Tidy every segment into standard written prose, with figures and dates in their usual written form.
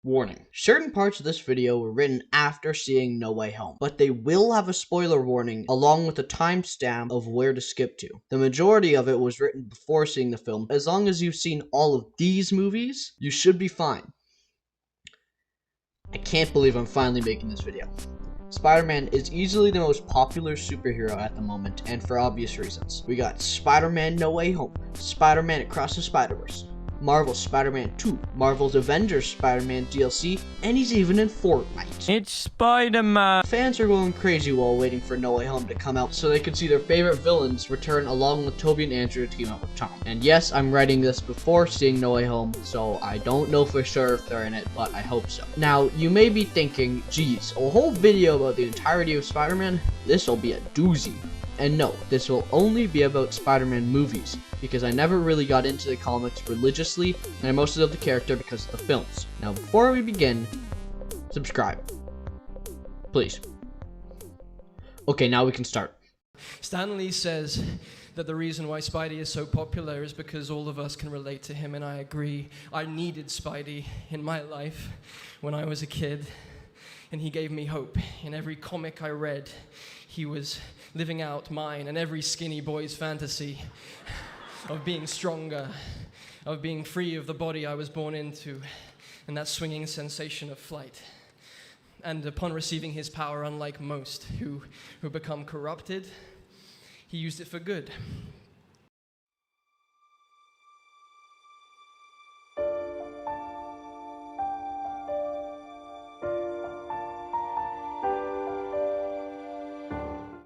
Warning. Certain parts of this video were written after seeing No Way Home, but they will have a spoiler warning along with a timestamp of where to skip to. The majority of it was written before seeing the film. As long as you've seen all of these movies, you should be fine. I can't believe I'm finally making this video. Spider-Man is easily the most popular superhero at the moment, and for obvious reasons. We got Spider-Man No Way Home, Spider-Man Across the Spider-Verse, Marvel's Spider-Man 2, Marvel's Avengers Spider-Man DLC, and he's even in Fortnite. It's Spider-Man! Fans are going crazy while waiting for No Way Home to come out so they can see their favorite villains return along with Tobey and Andrew to team up with Tom. And yes, I'm writing this before seeing No Way Home, so I don't know for sure if they're in it, but I hope so. Now, you may be thinking, geez, a whole video about the entirety of Spider-Man? This'll be a doozy. And no, this will only be about Spider-Man movies, because I never really got into the comics religiously, and I mostly love the character because of the films. Now, before we begin, subscribe. Please. Okay, now we can start. Stan Lee says that the reason why Spidey is so popular is because all of us can relate to him, and I agree. I needed Spidey in my life when I was a kid, and he gave me hope. In every comic I read, he was living out mine and every skinny boy's fantasy of being stronger, of being free of the body I was born into, and that swinging sensation of flight. And upon receiving his power, unlike most who become corrupted, he used it for good.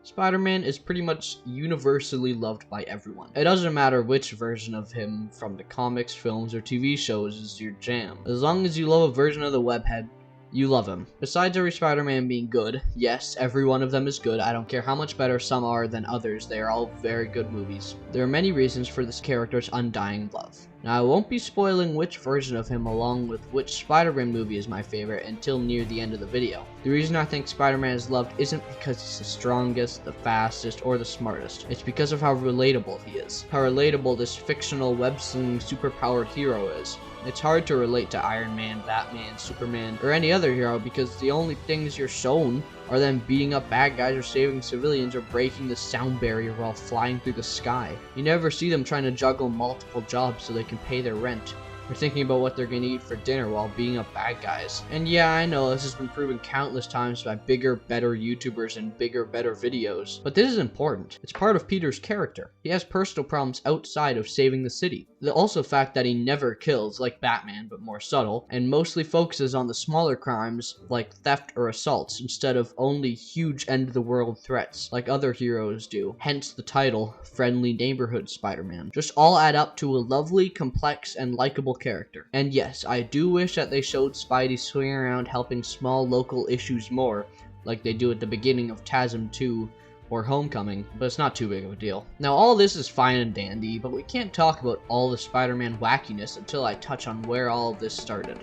Spider-Man is pretty much universally loved by everyone. It doesn't matter which version of him from the comics, films, or TV shows is your jam. As long as you love a version of the webhead, you love him. Besides every Spider-Man being good, yes, every one of them is good. I don't care how much better some are than others. They are all very good movies. There are many reasons for this character's undying love. Now, I won't be spoiling which version of him along with which Spider-Man movie is my favorite until near the end of the video. The reason I think Spider-Man is loved isn't because he's the strongest, the fastest, or the smartest. It's because of how relatable he is. How relatable this fictional web-slinging superpowered hero is. It's hard to relate to Iron Man, Batman, Superman, or any other hero because the only things you're shown are them beating up bad guys or saving civilians or breaking the sound barrier while flying through the sky. You never see them trying to juggle multiple jobs so they can pay their rent, or thinking about what they're gonna eat for dinner while beating up bad guys. And yeah, I know this has been proven countless times by bigger, better YouTubers and bigger, better videos, but this is important. It's part of Peter's character. He has personal problems outside of saving the city. The also fact that he never kills, like Batman, but more subtle, and mostly focuses on the smaller crimes like theft or assaults instead of only huge end-of-the-world threats like other heroes do. Hence the title, Friendly Neighborhood Spider-Man. Just all add up to a lovely, complex, and likable character. And yes, I do wish that they showed Spidey swinging around helping small local issues more, like they do at the beginning of TASM 2 or Homecoming, but it's not too big of a deal. Now, all this is fine and dandy, but we can't talk about all the Spider-Man wackiness until I touch on where all of this started.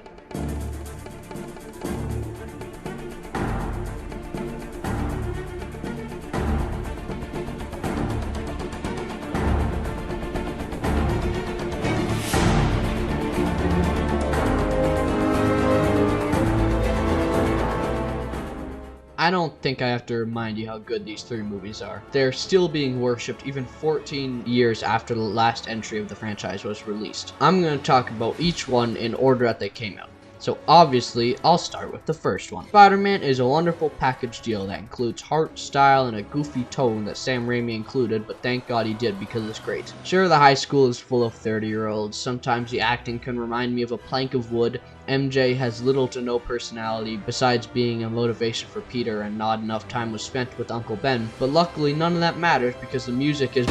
I don't think I have to remind you how good these three movies are. They're still being worshipped even 14 years after the last entry of the franchise was released. I'm going to talk about each one in order that they came out. So obviously, I'll start with the first one. Spider-Man is a wonderful package deal that includes heart, style, and a goofy tone that Sam Raimi included, but thank God he did because it's great. Sure, the high school is full of 30-year-olds. Sometimes the acting can remind me of a plank of wood. MJ has little to no personality besides being a motivation for Peter, and not enough time was spent with Uncle Ben. But luckily, none of that matters because the music is...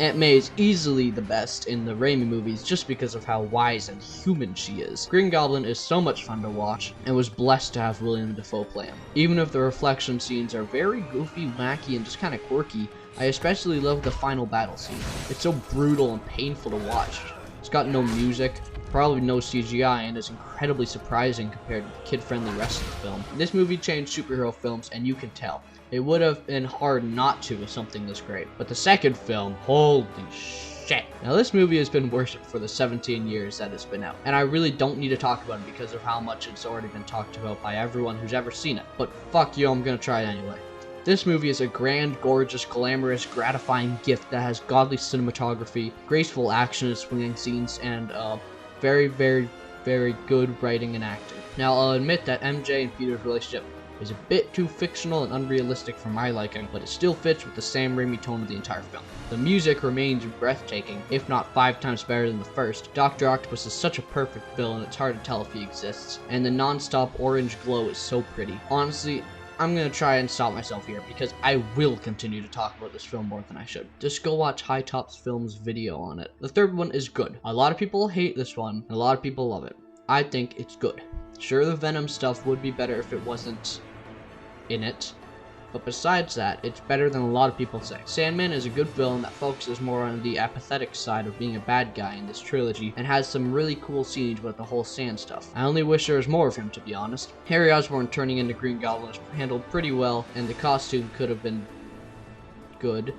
Aunt May is easily the best in the Raimi movies just because of how wise and human she is. Green Goblin is so much fun to watch, and was blessed to have William Dafoe play him. Even if the reflection scenes are very goofy, wacky, and just kind of quirky, I especially love the final battle scene. It's so brutal and painful to watch. It's got no music, probably no CGI, and is incredibly surprising compared to the kid-friendly rest of the film. This movie changed superhero films, and you can tell. It would have been hard not to with something this great. But the second film, holy shit. Now this movie has been worshipped for the 17 years that it's been out, and I really don't need to talk about it because of how much it's already been talked about by everyone who's ever seen it. But fuck you, I'm gonna try it anyway. This movie is a grand, gorgeous, glamorous, gratifying gift that has godly cinematography, graceful action and swinging scenes, and very, very, very good writing and acting. Now I'll admit that MJ and Peter's relationship is a bit too fictional and unrealistic for my liking, but it still fits with the Sam Raimi tone of the entire film. The music remains breathtaking, if not 5 times better than the first. Dr. Octopus is such a perfect villain, it's hard to tell if he exists, and the non-stop orange glow is so pretty. Honestly, I'm gonna try and stop myself here because I will continue to talk about this film more than I should. Just go watch High Top's Film's video on it. The third one is good. A lot of people hate this one, and a lot of people love it. I think it's good. Sure, the Venom stuff would be better if it wasn't in it, but besides that, it's better than a lot of people say. Sandman is a good villain that focuses more on the apathetic side of being a bad guy in this trilogy, and has some really cool scenes with the whole sand stuff. I only wish there was more of him, to be honest. Harry Osborn turning into Green Goblin is handled pretty well, and the costume could have been good,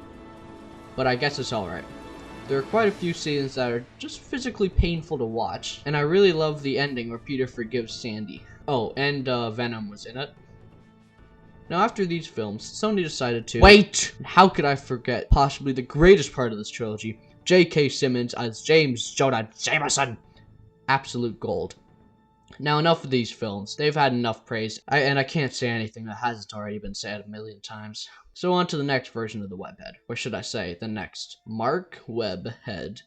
but I guess it's alright. There are quite a few scenes that are just physically painful to watch, and I really love the ending where Peter forgives Sandy. Oh, and Venom was in it. Now after these films, Sony decided to— Wait! How could I forget possibly the greatest part of this trilogy, J.K. Simmons as James Jonah Jameson. Absolute gold. Now enough of these films, they've had enough praise, and I can't say anything that hasn't already been said a million times. So on to the next version of the Webhead, or should I say, the next Mark Webhead.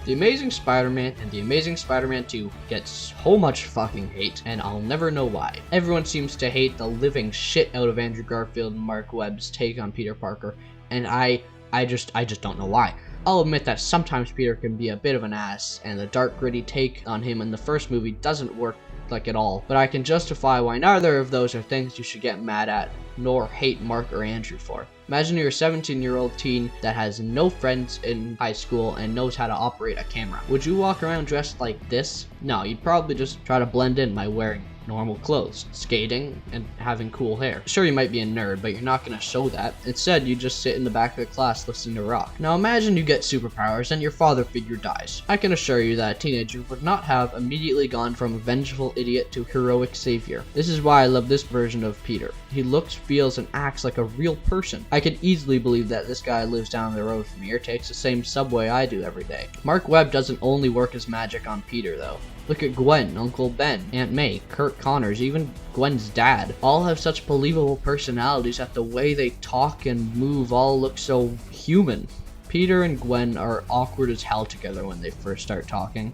The Amazing Spider-Man and The Amazing Spider-Man 2 get so much fucking hate, and I'll never know why. Everyone seems to hate the living shit out of Andrew Garfield and Mark Webb's take on Peter Parker, and I just don't know why. I'll admit that sometimes Peter can be a bit of an ass, and the dark gritty take on him in the first movie doesn't work like at all, but I can justify why neither of those are things you should get mad at, nor hate Mark or Andrew for. Imagine you're a 17-year-old teen that has no friends in high school and knows how to operate a camera. Would you walk around dressed like this? No, you'd probably just try to blend in by wearing normal clothes, skating, and having cool hair. Sure, you might be a nerd, but you're not gonna show that. Instead, you just sit in the back of the class listening to rock. Now imagine you get superpowers and your father figure dies. I can assure you that a teenager would not have immediately gone from vengeful idiot to heroic savior. This is why I love this version of Peter. He looks, feels, and acts like a real person. I could easily believe that this guy lives down the road from me or takes the same subway I do every day. Mark Webb doesn't only work his magic on Peter though. Look at Gwen, Uncle Ben, Aunt May, Kurt Connors, even Gwen's dad. All have such believable personalities that the way they talk and move all look so human. Peter and Gwen are awkward as hell together when they first start talking.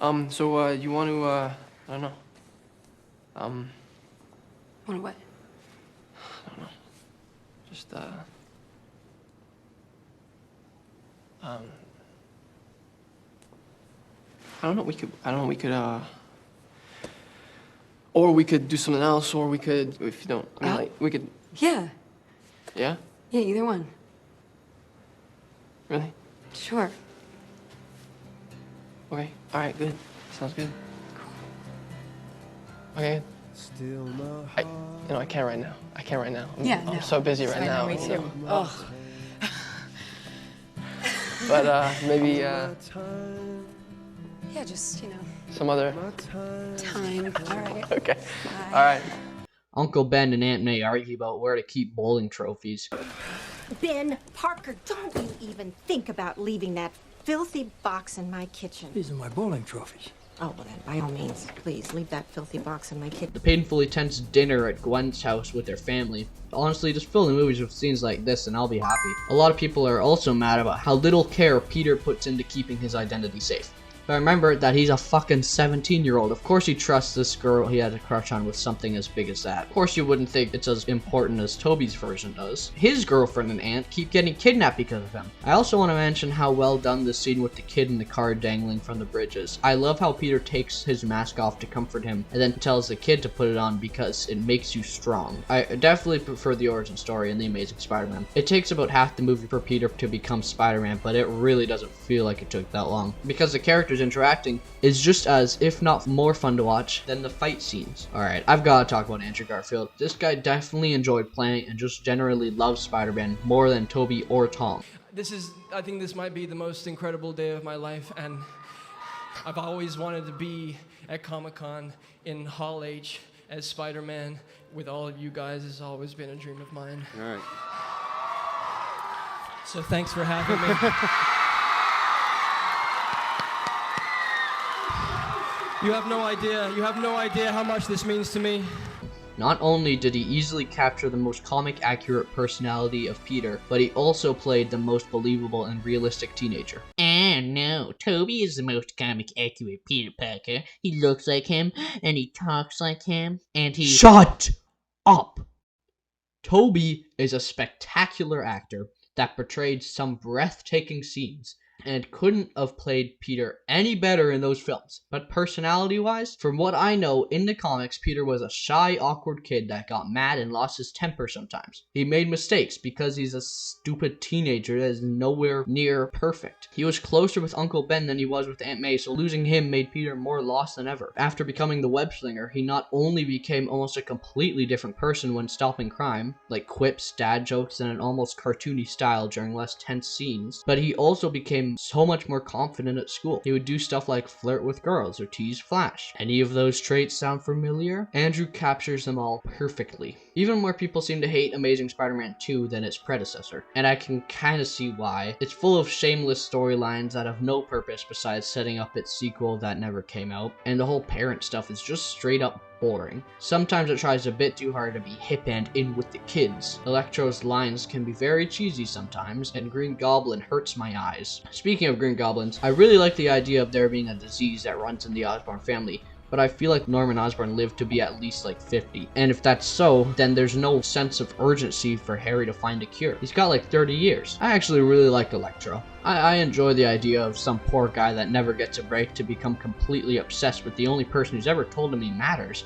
You want to, I don't know. Want to what? I don't know. Just, I don't know, we could, or we could do something else, or we could, if you don't, I mean, like, we could, Yeah. yeah? Yeah, either one. Really? Sure. Okay, alright, good. Sounds good. Okay. I can't right now. I'm so busy right now. Me too. Oh. But, maybe, Yeah, just, some other. time. All right. Okay. Bye. Alright. Uncle Ben and Aunt May argue about where to keep bowling trophies. Ben, Parker, don't you even think about leaving that filthy box in my kitchen. These are my bowling trophies. Oh, well then, by all means, please leave that filthy box in my kitchen. The painfully tense dinner at Gwen's house with their family. Honestly, just fill the movies with scenes like this and I'll be happy. A lot of people are also mad about how little care Peter puts into keeping his identity safe. But remember that he's a fucking 17-year-old. Of course he trusts this girl he had a crush on with something as big as that. Of course you wouldn't think it's as important as Toby's version does. His girlfriend and aunt keep getting kidnapped because of him. I also want to mention how well done this scene with the kid in the car dangling from the bridge is. I love how Peter takes his mask off to comfort him and then tells the kid to put it on because it makes you strong. I definitely prefer the origin story in The Amazing Spider-Man. It takes about half the movie for Peter to become Spider-Man, but it really doesn't feel like it took that long because the characters interacting is just as, if not more fun to watch than the fight scenes. Alright, I've got to talk about Andrew Garfield. This guy definitely enjoyed playing and just generally loves Spider-Man more than Tobey or Tom. I think this might be the most incredible day of my life, and I've always wanted to be at Comic-Con in Hall H as Spider-Man with all of you guys. It's always been a dream of mine. Alright. So thanks for having me. You have no idea how much this means to me. Not only did he easily capture the most comic accurate personality of Peter, but he also played the most believable and realistic teenager. No, Tobey is the most comic accurate Peter Parker. He looks like him, and he talks like him, and he— Shut up! Tobey is a spectacular actor that portrayed some breathtaking scenes, and couldn't have played Peter any better in those films. But personality-wise, from what I know, in the comics, Peter was a shy, awkward kid that got mad and lost his temper sometimes. He made mistakes because he's a stupid teenager that is nowhere near perfect. He was closer with Uncle Ben than he was with Aunt May, so losing him made Peter more lost than ever. After becoming the web slinger, he not only became almost a completely different person when stopping crime, like quips, dad jokes, and an almost cartoony style during less tense scenes, but he also became so much more confident at school. He would do stuff like flirt with girls or tease Flash. Any of those traits sound familiar? Andrew captures them all perfectly. Even more people seem to hate Amazing Spider-Man 2 than its predecessor, and I can kinda see why. It's full of shameless storylines that have no purpose besides setting up its sequel that never came out, and the whole parent stuff is just straight up boring. Sometimes it tries a bit too hard to be hip and in with the kids. Electro's lines can be very cheesy sometimes, and Green Goblin hurts my eyes. Speaking of Green Goblins, I really like the idea of there being a disease that runs in the Osborn family, but I feel like Norman Osborn lived to be at least like 50. And if that's so, then there's no sense of urgency for Harry to find a cure. He's got like 30 years. I actually really like Electro. I enjoy the idea of some poor guy that never gets a break to become completely obsessed with the only person who's ever told him he matters.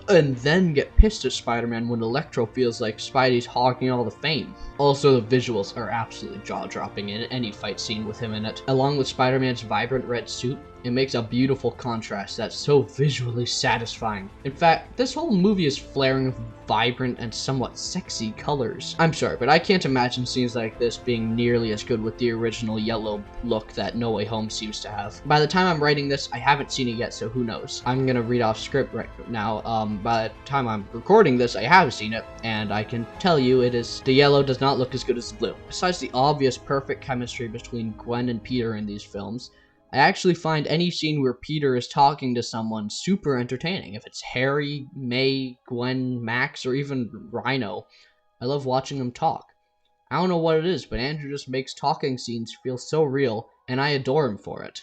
And then get pissed at Spider-Man when Electro feels like Spidey's hogging all the fame. Also, the visuals are absolutely jaw-dropping in any fight scene with him in it. Along with Spider-Man's vibrant red suit, it makes a beautiful contrast that's so visually satisfying. In fact, this whole movie is flaring with vibrant and somewhat sexy colors. I'm sorry, but I can't imagine scenes like this being nearly as good with the original yellow look that No Way Home seems to have. By the time I'm writing this, I haven't seen it yet, so who knows. I'm gonna read off script right now. By the time I'm recording this, I have seen it, and I can tell you the yellow does not look as good as the blue. Besides the obvious perfect chemistry between Gwen and Peter in these films, I actually find any scene where Peter is talking to someone super entertaining. If it's Harry, May, Gwen, Max, or even Rhino, I love watching them talk. I don't know what it is, but Andrew just makes talking scenes feel so real, and I adore him for it.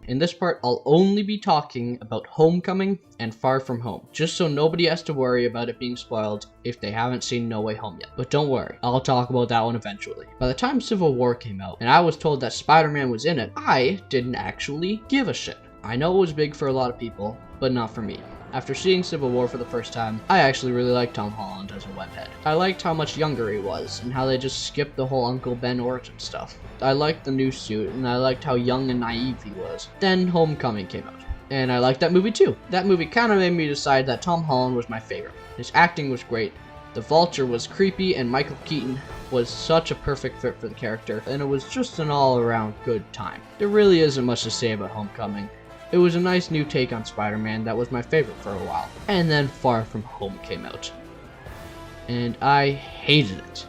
In this part, I'll only be talking about Homecoming and Far From Home, just so nobody has to worry about it being spoiled if they haven't seen No Way Home yet. But don't worry, I'll talk about that one eventually. By the time Civil War came out, and I was told that Spider-Man was in it, I didn't actually give a shit. I know it was big for a lot of people, but not for me. After seeing Civil War for the first time, I actually really liked Tom Holland as a webhead. I liked how much younger he was, and how they just skipped the whole Uncle Ben origin stuff. I liked the new suit, and I liked how young and naive he was. Then Homecoming came out, and I liked that movie too. That movie kind of made me decide that Tom Holland was my favorite. His acting was great, The Vulture was creepy, and Michael Keaton was such a perfect fit for the character, and it was just an all-around good time. There really isn't much to say about Homecoming. It was a nice new take on Spider-Man that was my favorite for a while. And then Far From Home came out. And I hated it.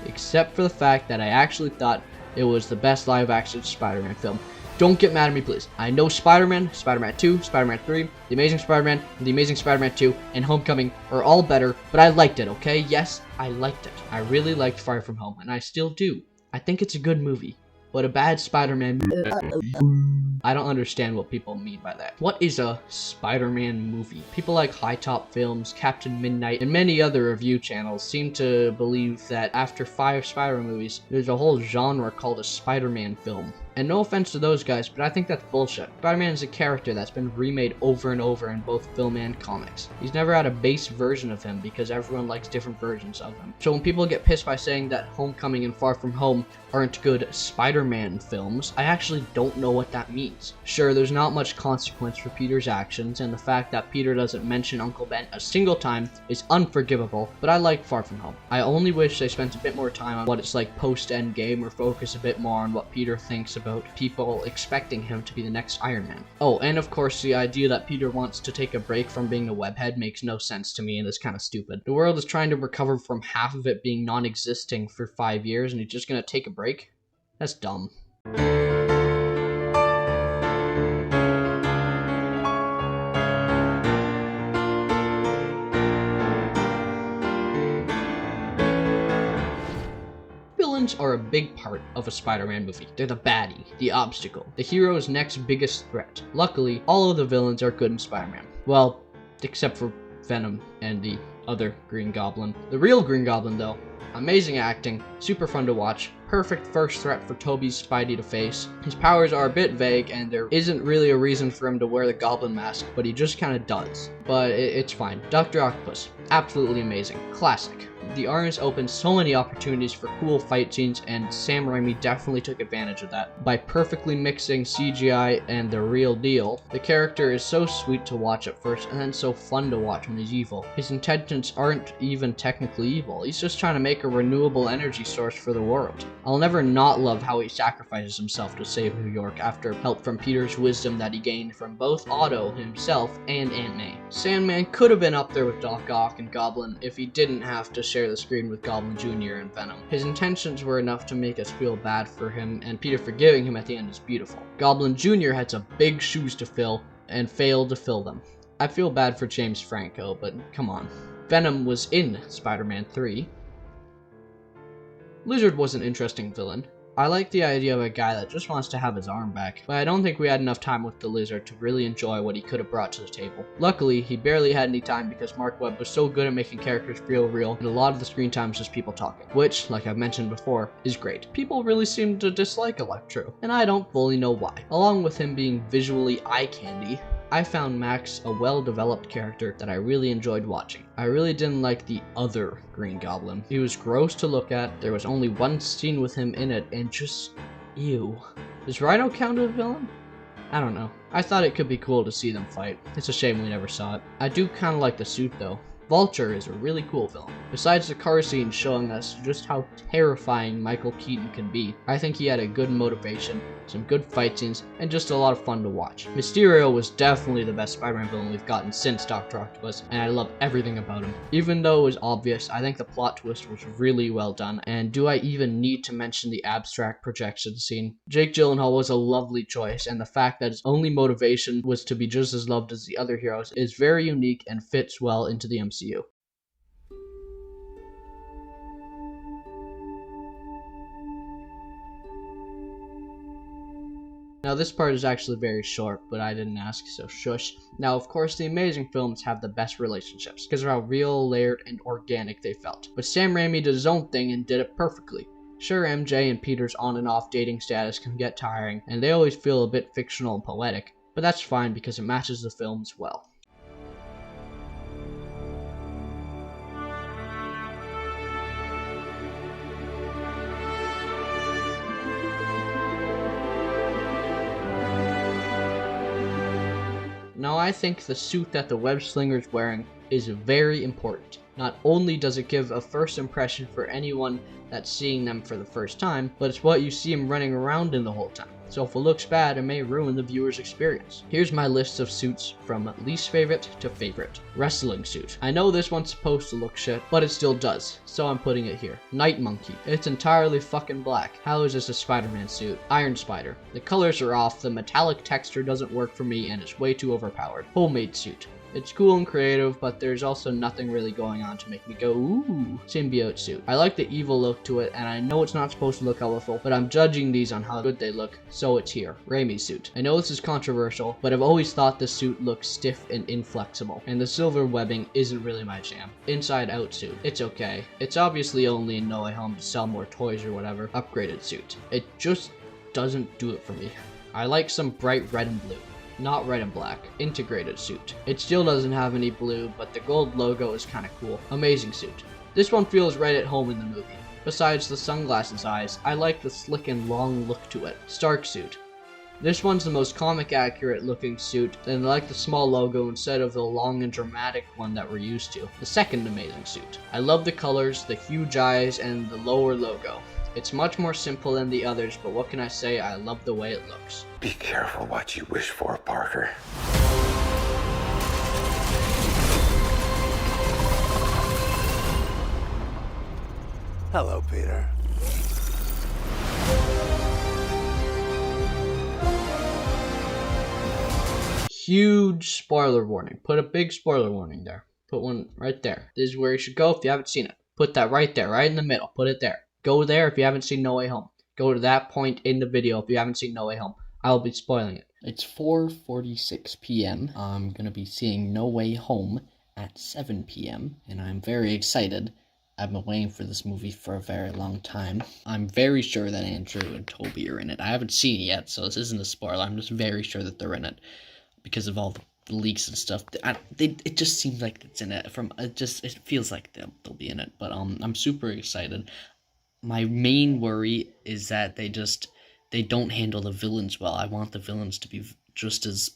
Except for the fact that I actually thought it was the best live-action Spider-Man film. Don't get mad at me, please. I know Spider-Man, Spider-Man 2, Spider-Man 3, The Amazing Spider-Man, The Amazing Spider-Man 2, and Homecoming are all better, but I liked it, okay? Yes, I liked it. I really liked Far From Home, and I still do. I think it's a good movie, but a bad Spider-Man movie. I don't understand what people mean by that. What is a Spider-Man movie? People like High Top Films, Captain Midnight, and many other review channels seem to believe that after 5 Spider-Man movies, there's a whole genre called a Spider-Man film. And no offense to those guys, but I think that's bullshit. Spider-Man is a character that's been remade over and over in both film and comics. He's never had a base version of him because everyone likes different versions of him. So when people get pissed by saying that Homecoming and Far From Home aren't good Spider-Man films, I actually don't know what that means. Sure, there's not much consequence for Peter's actions, and the fact that Peter doesn't mention Uncle Ben a single time is unforgivable, but I like Far From Home. I only wish they spent a bit more time on what it's like post-Endgame, or focus a bit more on what Peter thinks about people expecting him to be the next Iron Man. Oh, and of course, the idea that Peter wants to take a break from being a webhead makes no sense to me and is kind of stupid. The world is trying to recover from half of it being non-existing for 5 years, and he's just gonna take a break? That's dumb. Villains are a big part of a Spider-Man movie. They're the baddie, the obstacle, the hero's next biggest threat. Luckily, all of the villains are good in Spider-Man. Well, except for Venom and the other Green Goblin. The real Green Goblin, though, amazing acting, super fun to watch, perfect first threat for Tobey's Spidey to face. His powers are a bit vague, and there isn't really a reason for him to wear the Goblin mask, but he just kind of does. But it's fine. Dr. Octopus, absolutely amazing. Classic. The Orange opened so many opportunities for cool fight scenes, and Sam Raimi definitely took advantage of that. By perfectly mixing CGI and the real deal, the character is so sweet to watch at first, and then so fun to watch when he's evil. His intentions aren't even technically evil, he's just trying to make a renewable energy source for the world. I'll never not love how he sacrifices himself to save New York after help from Peter's wisdom that he gained from both Otto himself and Aunt May. Sandman could have been up there with Doc Ock and Goblin if he didn't have to share the screen with Goblin Jr. and Venom. His intentions were enough to make us feel bad for him, and Peter forgiving him at the end is beautiful. Goblin Jr. had some big shoes to fill and failed to fill them. I feel bad for James Franco, but come on. Venom was in Spider-Man 3. Lizard was an interesting villain. I like the idea of a guy that just wants to have his arm back, but I don't think we had enough time with the Lizard to really enjoy what he could have brought to the table. Luckily, he barely had any time because Mark Webb was so good at making characters feel real, and a lot of the screen time is just people talking, which, like I've mentioned before, is great. People really seem to dislike Electro, and I don't fully know why. Along with him being visually eye candy, I found Max a well-developed character that I really enjoyed watching. I really didn't like the other Green Goblin. He was gross to look at, there was only one scene with him in it, and just, ew. Does Rhino count as a villain? I don't know. I thought it could be cool to see them fight. It's a shame we never saw it. I do kinda like the suit though. Vulture is a really cool film. Besides the car scene showing us just how terrifying Michael Keaton can be, I think he had a good motivation, some good fight scenes, and just a lot of fun to watch. Mysterio was definitely the best Spider-Man villain we've gotten since Dr. Octopus, and I love everything about him. Even though it was obvious, I think the plot twist was really well done, and do I even need to mention the abstract projection scene? Jake Gyllenhaal was a lovely choice, and the fact that his only motivation was to be just as loved as the other heroes is very unique and fits well into the MCU. Now this part is actually very short, but I didn't ask, so shush. Now of course the Amazing films have the best relationships, because of how real, layered, and organic they felt. But Sam Raimi did his own thing and did it perfectly. Sure, MJ and Peter's on and off dating status can get tiring, and they always feel a bit fictional and poetic, but that's fine because it matches the films well. Now I think the suit that the web slinger's wearing is very important. Not only does it give a first impression for anyone that's seeing them for the first time, but it's what you see him running around in the whole time. So if it looks bad, it may ruin the viewer's experience. Here's my list of suits from least favorite to favorite. Wrestling suit. I know this one's supposed to look shit, but it still does, so I'm putting it here. Night Monkey. It's entirely fucking black. How is this a Spider-Man suit? Iron Spider. The colors are off, the metallic texture doesn't work for me, and it's way too overpowered. Homemade suit. It's cool and creative, but there's also nothing really going on to make me go, ooh. Symbiote suit. I like the evil look to it, and I know it's not supposed to look colorful, but I'm judging these on how good they look, so it's here. Raimi suit. I know this is controversial, but I've always thought the suit looks stiff and inflexible, and the silver webbing isn't really my jam. Inside Out suit. It's okay. It's obviously only in No Way Home to sell more toys or whatever. Upgraded suit. It just doesn't do it for me. I like some bright red and blue. Not red and black. Integrated suit. It still doesn't have any blue, but the gold logo is kinda cool. Amazing suit. This one feels right at home in the movie. Besides the sunglasses eyes, I like the slick and long look to it. Stark suit. This one's the most comic accurate looking suit, and I like the small logo instead of the long and dramatic one that we're used to. The second amazing suit. I love the colors, the huge eyes, and the lower logo. It's much more simple than the others, but what can I say? I love the way it looks. Be careful what you wish for, Parker. Hello, Peter. Huge spoiler warning. Put a big spoiler warning there. Put one right there. This is where you should go if you haven't seen it. Put that right there, right in the middle. Put it there. Go there if you haven't seen No Way Home. Go to that point in the video if you haven't seen No Way Home. I will be spoiling it. It's 4:46 p.m. I'm going to be seeing No Way Home at 7 p.m. and I'm very excited. I've been waiting for this movie for a very long time. I'm very sure that Andrew and Toby are in it. I haven't seen it yet, so this isn't a spoiler. I'm just very sure that they're in it because of all the leaks and stuff. It just seems like it's in it. It feels like they'll be in it. But I'm super excited. My main worry is that they don't handle the villains well. I want the villains to be just as...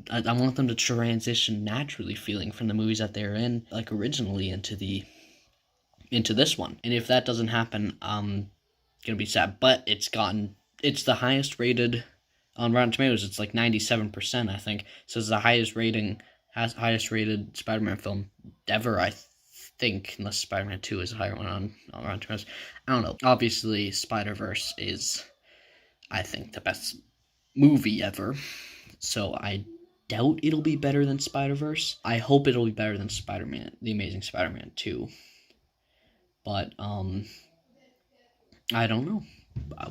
I want them to transition naturally feeling from the movies that they're in, like originally, into this one. And if that doesn't happen, I'm gonna be sad. But it's the highest rated on Rotten Tomatoes. It's like 97%, I think. So it's the highest rated Spider-Man film ever, I think, unless Spider-Man 2 is a higher one on Rotten Tomatoes. I don't know. Obviously, Spider-Verse is, I think, the best movie ever. So I doubt it'll be better than Spider-Verse. I hope it'll be better than Spider-Man, The Amazing Spider-Man 2. But, I don't know.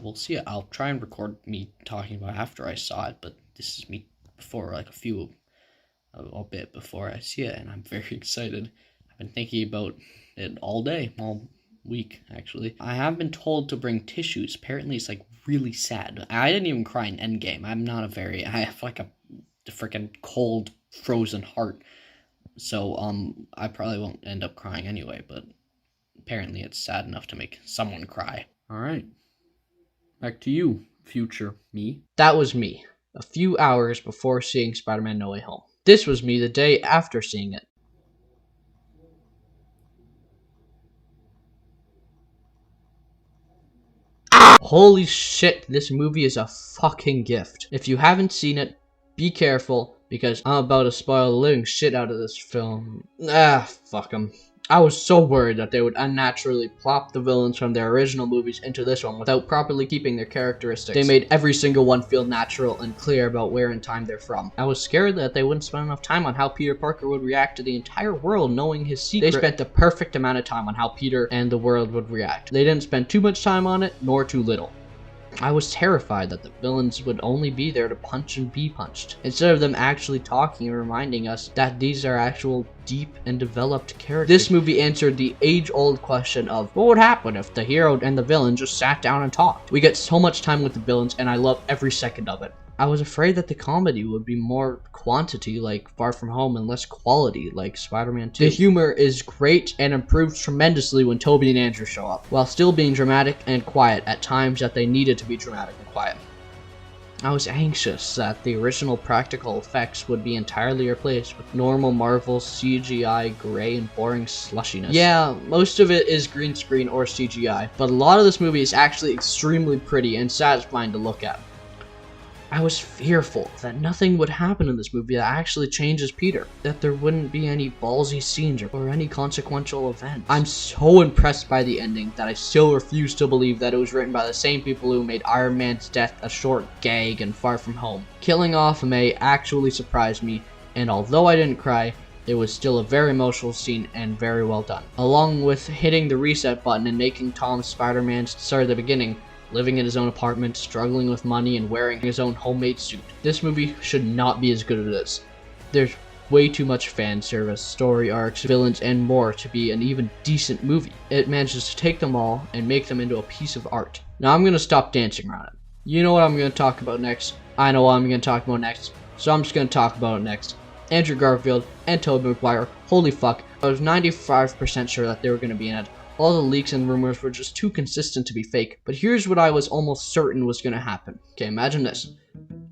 We'll see. I'll try and record me talking about it after I saw it, but this is me before, like a bit before I see it, and I'm very excited. I've been thinking about it all day, all week, actually. I have been told to bring tissues. Apparently it's, like, really sad. I didn't even cry in Endgame. I have, like, a freaking cold, frozen heart. So, I probably won't end up crying anyway, but apparently it's sad enough to make someone cry. Alright. Back to you, future me. That was me, a few hours before seeing Spider-Man No Way Home. This was me the day after seeing it. Holy shit, this movie is a fucking gift. If you haven't seen it, be careful, because I'm about to spoil the living shit out of this film. Fuck 'em. I was so worried that they would unnaturally plop the villains from their original movies into this one without properly keeping their characteristics. They made every single one feel natural and clear about where in time they're from. I was scared that they wouldn't spend enough time on how Peter Parker would react to the entire world knowing his secret. They spent the perfect amount of time on how Peter and the world would react. They didn't spend too much time on it, nor too little. I was terrified that the villains would only be there to punch and be punched, instead of them actually talking and reminding us that these are actual deep and developed characters. This movie answered the age-old question of what would happen if the hero and the villain just sat down and talked. We get so much time with the villains, and I love every second of it. I was afraid that the comedy would be more quantity like Far From Home and less quality like Spider-Man 2. The humor is great and improves tremendously when Toby and Andrew show up, while still being dramatic and quiet at times that they needed to be dramatic and quiet. I was anxious that the original practical effects would be entirely replaced with normal Marvel CGI gray and boring slushiness. Yeah, most of it is green screen or CGI, but a lot of this movie is actually extremely pretty and satisfying to look at. I was fearful that nothing would happen in this movie that actually changes Peter, that there wouldn't be any ballsy scenes or any consequential events. I'm so impressed by the ending that I still refuse to believe that it was written by the same people who made Iron Man's death a short gag and Far From Home. Killing off May actually surprised me, and although I didn't cry, it was still a very emotional scene and very well done. Along with hitting the reset button and making Tom Spider-Man start at the beginning, living in his own apartment, struggling with money, and wearing his own homemade suit. This movie should not be as good as this. There's way too much fan service, story arcs, villains, and more to be an even decent movie. It manages to take them all and make them into a piece of art. Now I'm gonna stop dancing around it. You know what I'm gonna talk about next. I know what I'm gonna talk about next. So I'm just gonna talk about it next. Andrew Garfield and Tobey Maguire. Holy fuck. I was 95% sure that they were gonna be in it. All the leaks and rumors were just too consistent to be fake, but here's what I was almost certain was going to happen. Okay, imagine this.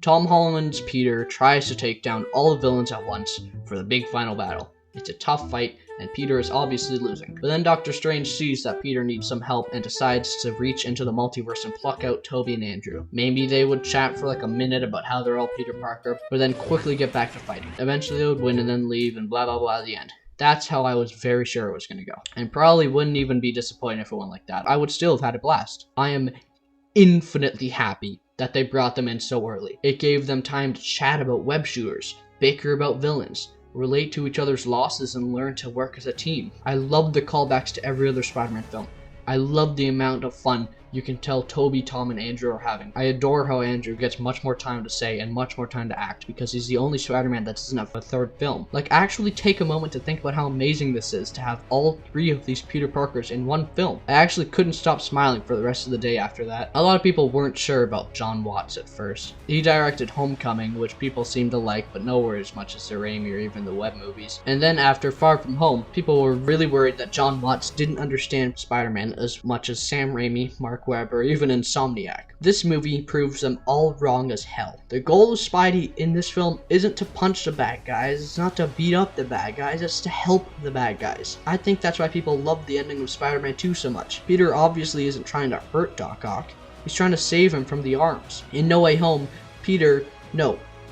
Tom Holland's Peter tries to take down all the villains at once for the big final battle. It's a tough fight, and Peter is obviously losing. But then Doctor Strange sees that Peter needs some help and decides to reach into the multiverse and pluck out Tobey and Andrew. Maybe they would chat for like a minute about how they're all Peter Parker, but then quickly get back to fighting. Eventually they would win and then leave and blah blah blah at the end. That's how I was very sure it was going to go. And probably wouldn't even be disappointed if it went like that. I would still have had a blast. I am infinitely happy that they brought them in so early. It gave them time to chat about web shooters, bicker about villains, relate to each other's losses, and learn to work as a team. I love the callbacks to every other Spider-Man film. I love the amount of fun you can tell Tobey, Tom, and Andrew are having. I adore how Andrew gets much more time to say and much more time to act because he's the only Spider-Man that doesn't have a third film. Like, actually take a moment to think about how amazing this is to have all three of these Peter Parkers in one film. I actually couldn't stop smiling for the rest of the day after that. A lot of people weren't sure about Jon Watts at first. He directed Homecoming, which people seem to like, but nowhere as much as the Raimi or even the Web movies. And then after Far From Home, people were really worried that Jon Watts didn't understand Spider-Man as much as Sam Raimi, Mark Webb, or even Insomniac. This movie proves them all wrong as hell. The goal of Spidey in this film isn't to punch the bad guys, it's not to beat up the bad guys, it's to help the bad guys. I think that's why people love the ending of Spider-Man 2 so much. Peter obviously isn't trying to hurt Doc Ock, he's trying to save him from the arms. In No Way Home,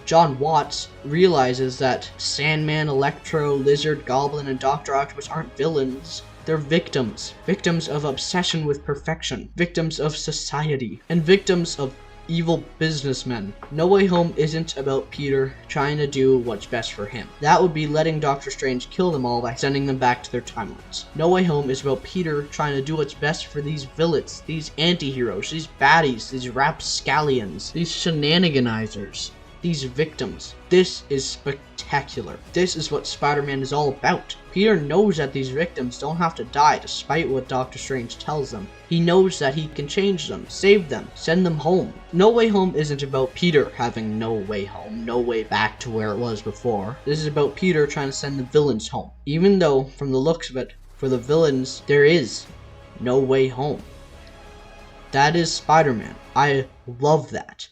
Jon Watts realizes that Sandman, Electro, Lizard, Goblin, and Dr. Octopus aren't villains. They're victims. Victims of obsession with perfection. Victims of society. And victims of evil businessmen. No Way Home isn't about Peter trying to do what's best for him. That would be letting Doctor Strange kill them all by sending them back to their timelines. No Way Home is about Peter trying to do what's best for these villains, these anti-heroes, these baddies, these rapscallions, these shenaniganizers. These victims. This is spectacular. This is what Spider-Man is all about. Peter knows that these victims don't have to die despite what Doctor Strange tells them. He knows that he can change them, save them, send them home. No Way Home isn't about Peter having no way home, no way back to where it was before. This is about Peter trying to send the villains home. Even though, from the looks of it, for the villains, there is no way home. That is Spider-Man. I love that.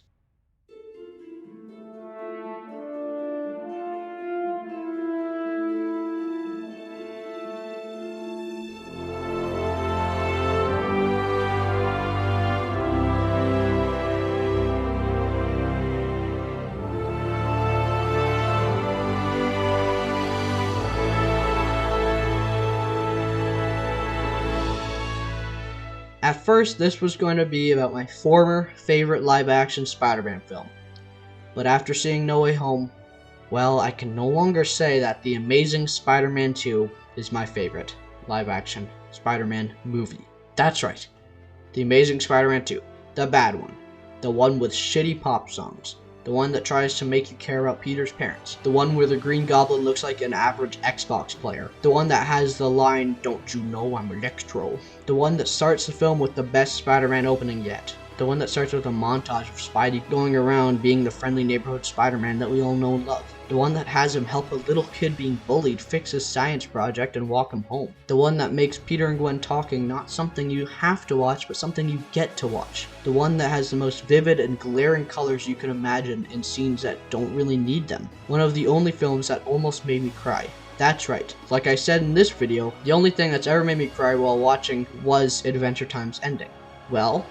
At first, this was going to be about my former favorite live-action Spider-Man film. But after seeing No Way Home, well, I can no longer say that The Amazing Spider-Man 2 is my favorite live-action Spider-Man movie. That's right, The Amazing Spider-Man 2, the bad one. The one with shitty pop songs. The one that tries to make you care about Peter's parents. The one where the Green Goblin looks like an average Xbox player. The one that has the line, "Don't you know I'm Electro?" The one that starts the film with the best Spider-Man opening yet. The one that starts with a montage of Spidey going around being the friendly neighborhood Spider-Man that we all know and love. The one that has him help a little kid being bullied fix his science project and walk him home. The one that makes Peter and Gwen talking not something you have to watch, but something you get to watch. The one that has the most vivid and glaring colors you can imagine in scenes that don't really need them. One of the only films that almost made me cry. That's right. Like I said in this video, the only thing that's ever made me cry while watching was Adventure Time's ending. Well,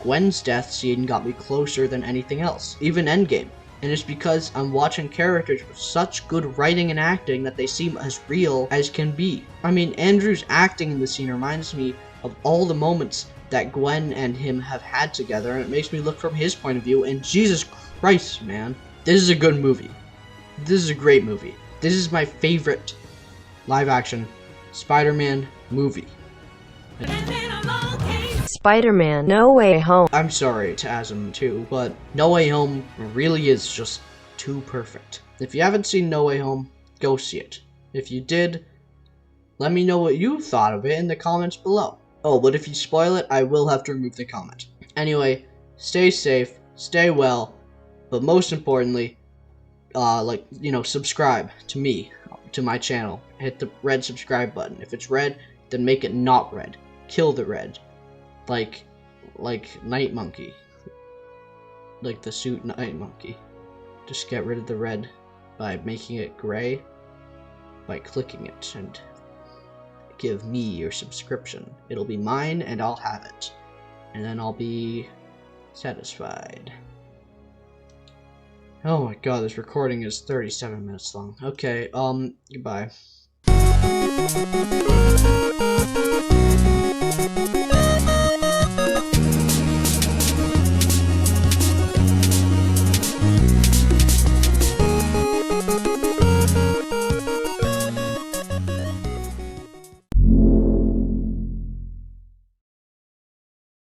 Gwen's death scene got me closer than anything else, even Endgame. And it's because I'm watching characters with such good writing and acting that they seem as real as can be. I mean, Andrew's acting in the scene reminds me of all the moments that Gwen and him have had together, and it makes me look from his point of view, and Jesus Christ, man. This is a good movie. This is a great movie. This is my favorite live-action Spider-Man movie. Spider-Man No Way Home. I'm sorry to Asm too, but No Way Home really is just too perfect. If you haven't seen No Way Home, go see it. If you did, let me know what you thought of it in the comments below. Oh, but if you spoil it, I will have to remove the comment. Anyway, stay safe, stay well, but most importantly, subscribe to me, to my channel. Hit the red subscribe button. If it's red, then make it not red. Kill the red. Like Night Monkey. Like the suit Night Monkey. Just get rid of the red by making it gray, by clicking it, and give me your subscription. It'll be mine and I'll have it. And then I'll be satisfied. Oh my god, this recording is 37 minutes long. Okay, goodbye.